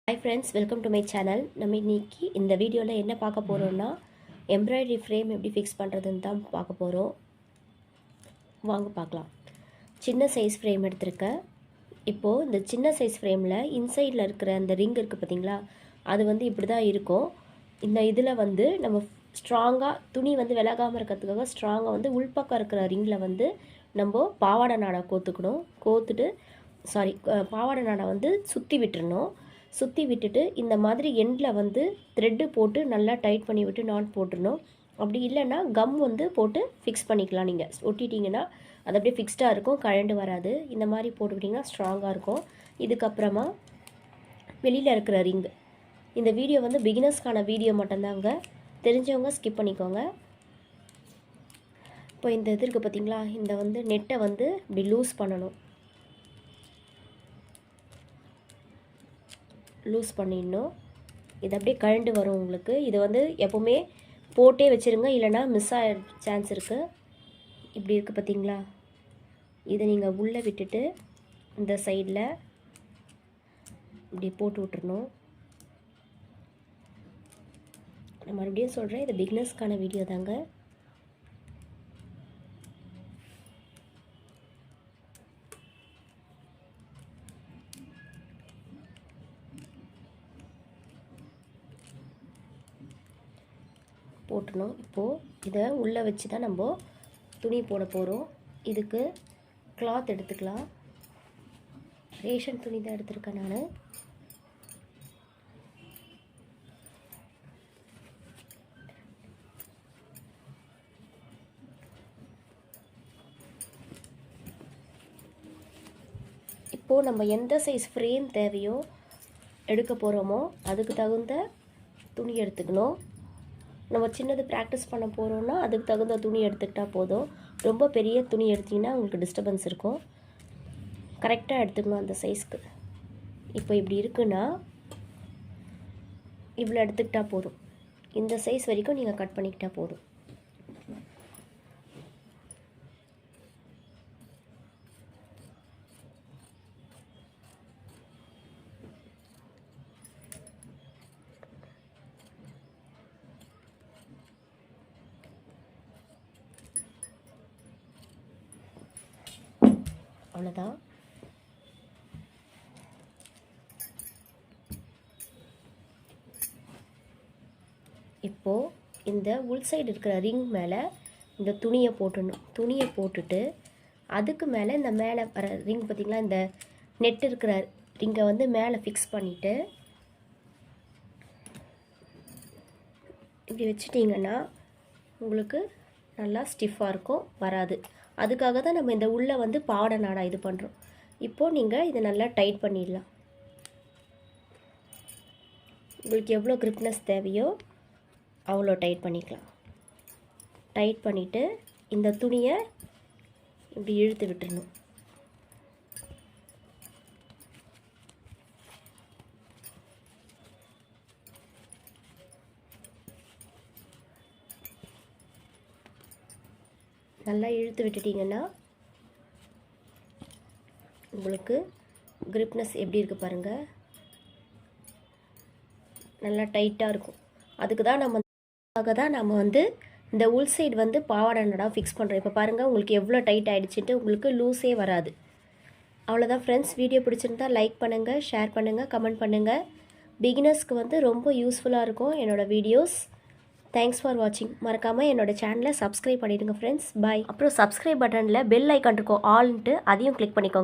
Hi friends, welcome to my channel. நம்ம இன்னைக்கு இந்த வீடியோவில் என்ன பார்க்க போகிறோம்னா எம்ப்ராய்டரி ஃப்ரேம் எப்படி ஃபிக்ஸ் பண்ணுறதுன்னு தான் பார்க்க போகிறோம். வாங்க பார்க்கலாம். சின்ன சைஸ் ஃப்ரேம் எடுத்திருக்கேன். இப்போது இந்த சின்ன சைஸ் ஃப்ரேமில் இன்சைடில் இருக்கிற அந்த ரிங் இருக்குது பார்த்தீங்களா, அது வந்து இப்படி தான் இருக்கும். இந்த இதில் வந்து நம்ம ஸ்ட்ராங்காக துணி வந்து விலகாமல் இருக்கிறதுக்காக ஸ்ட்ராங்காக வந்து உள்பக்கம் இருக்கிற ரிங்கில் வந்து நம்ம பாவாடை நாடா கோத்துக்கணும். பாவாடை நாடா வந்து சுற்றி விட்டுறணும். சுற்றி விட்டுட்டு இந்த மாதிரி எண்டில் வந்து த்ரெட்டு போட்டு நல்லா டைட் பண்ணி விட்டு நாட் போட்டுடணும். அப்படி இல்லைன்னா கம் வந்து போட்டு ஃபிக்ஸ் பண்ணிக்கலாம். நீங்கள் ஒட்டிட்டிங்கன்னா அது அப்படியே ஃபிக்ஸ்டாக இருக்கும், கழண்டு வராது. இந்த மாதிரி போட்டுக்கிட்டிங்கன்னா ஸ்ட்ராங்காக இருக்கும். இதுக்கப்புறமா வெளியில் இருக்கிற ரிங்கு, இந்த வீடியோ வந்து பிகினர்ஸ்க்கான வீடியோ மட்டும்தாங்க, தெரிஞ்சவங்க ஸ்கிப் பண்ணிக்கோங்க. இப்போ இந்த இது இருக்குது பார்த்தீங்களா, இந்த வந்து நெட்டை வந்து இப்படி லூஸ் பண்ணணும். லூஸ் பண்ணிடணும். இது அப்படியே கழண்டு வரும் உங்களுக்கு. இது வந்து எப்போவுமே போட்டே வச்சுருங்க, இல்லைனா மிஸ் ஆக சான்ஸ் இருக்குது. இப்படி இருக்குது பார்த்தீங்களா, இதை நீங்கள் உள்ளே விட்டுட்டு இந்த சைடில் இப்படி போட்டு விட்டுறணும். நான் மறுபடியும் சொல்கிறேன், இது பிகினர்ஸ்க்கான வீடியோ தாங்க. போட்டணும். இப்போது இதை உள்ளே வச்சு தான் நம்ம துணி போட போகிறோம். இதுக்கு கிளாத் எடுத்துக்கலாம். ரேஷன் துணி தான் எடுத்துருக்கேன் நான். இப்போது நம்ம எந்த சைஸ் ஃப்ரேம் தேவையோ எடுக்க போகிறோமோ அதுக்கு தகுந்த துணி எடுத்துக்கணும். நம்ம சின்னது ப்ராக்டிஸ் பண்ண போகிறோன்னா அதுக்கு தகுந்த துணி எடுத்துக்கிட்டால் போதும். ரொம்ப பெரிய துணி எடுத்திங்கன்னா உங்களுக்கு டிஸ்டர்பன்ஸ் இருக்கும். கரெக்டாக எடுத்துக்கணும் அந்த சைஸ்க்கு. இப்போ இப்படி இருக்குன்னா இவ்வளோ எடுத்துக்கிட்டால் போதும். இந்த சைஸ் வரைக்கும் நீங்கள் கட் பண்ணிக்கிட்டால் போதும். அவ்வளோதான். இப்போது இந்த உள் சைடு இருக்கிற ரிங் மேலே இந்த துணியை போட்டுடணும். துணியை போட்டுட்டு அதுக்கு மேலே இந்த மேலே வர ரிங் பார்த்திங்களா, இந்த நெட் இருக்கிற ரிங்கை வந்து மேலே ஃபிக்ஸ் பண்ணிவிட்டு இப்படி வச்சிட்டிங்கன்னா உங்களுக்கு நல்லா ஸ்டிஃபாக இருக்கும், வராது. அதுக்காக தான் நம்ம இந்த உள்ளே வந்து பாவாடை நாடா இது பண்ணுறோம். இப்போது நீங்கள் இதை நல்லா டைட் பண்ணிடலாம். உங்களுக்கு எவ்வளோ கிரிப்னஸ் தேவையோ அவ்வளோ டைட் பண்ணிக்கலாம். டைட் பண்ணிவிட்டு இந்த துணியை இப்படி இழுத்து விட்டுறணும். நல்லா இழுத்து விட்டுட்டிங்கன்னா உங்களுக்கு கிரிப்னஸ் எப்படி இருக்குது பாருங்கள், நல்லா டைட்டாக இருக்கும். அதுக்கு தான் நம்ம வந்து இந்த உள் சைடு வந்து பாவாடை நாடா ஃபிக்ஸ் பண்ணுறோம். இப்போ பாருங்கள் உங்களுக்கு எவ்வளோ டைட் ஆகிடுச்சிட்டு, உங்களுக்கு லூஸே வராது. அவ்வளோதான் ஃப்ரெண்ட்ஸ். வீடியோ பிடிச்சிருந்தா லைக் பண்ணுங்கள், ஷேர் பண்ணுங்கள், கமெண்ட் பண்ணுங்கள். பிகினர்ஸ்க்கு வந்து ரொம்ப யூஸ்ஃபுல்லாக இருக்கும் என்னோடய வீடியோஸ். தேங்க்ஸ் ஃபார் வாட்சிங். மறக்காமல் என்னோடய சேனலை சப்ஸ்கிரைப் பண்ணிவிடுங்க ஃப்ரெண்ட்ஸ். பாய். அப்புறம் சப்ஸ்கிரைப் பட்டனில் பெல் ஐக்கான் இருக்கும், ஆல்ன்ட்டு, அதையும் கிளிக் பண்ணிக்கோங்க.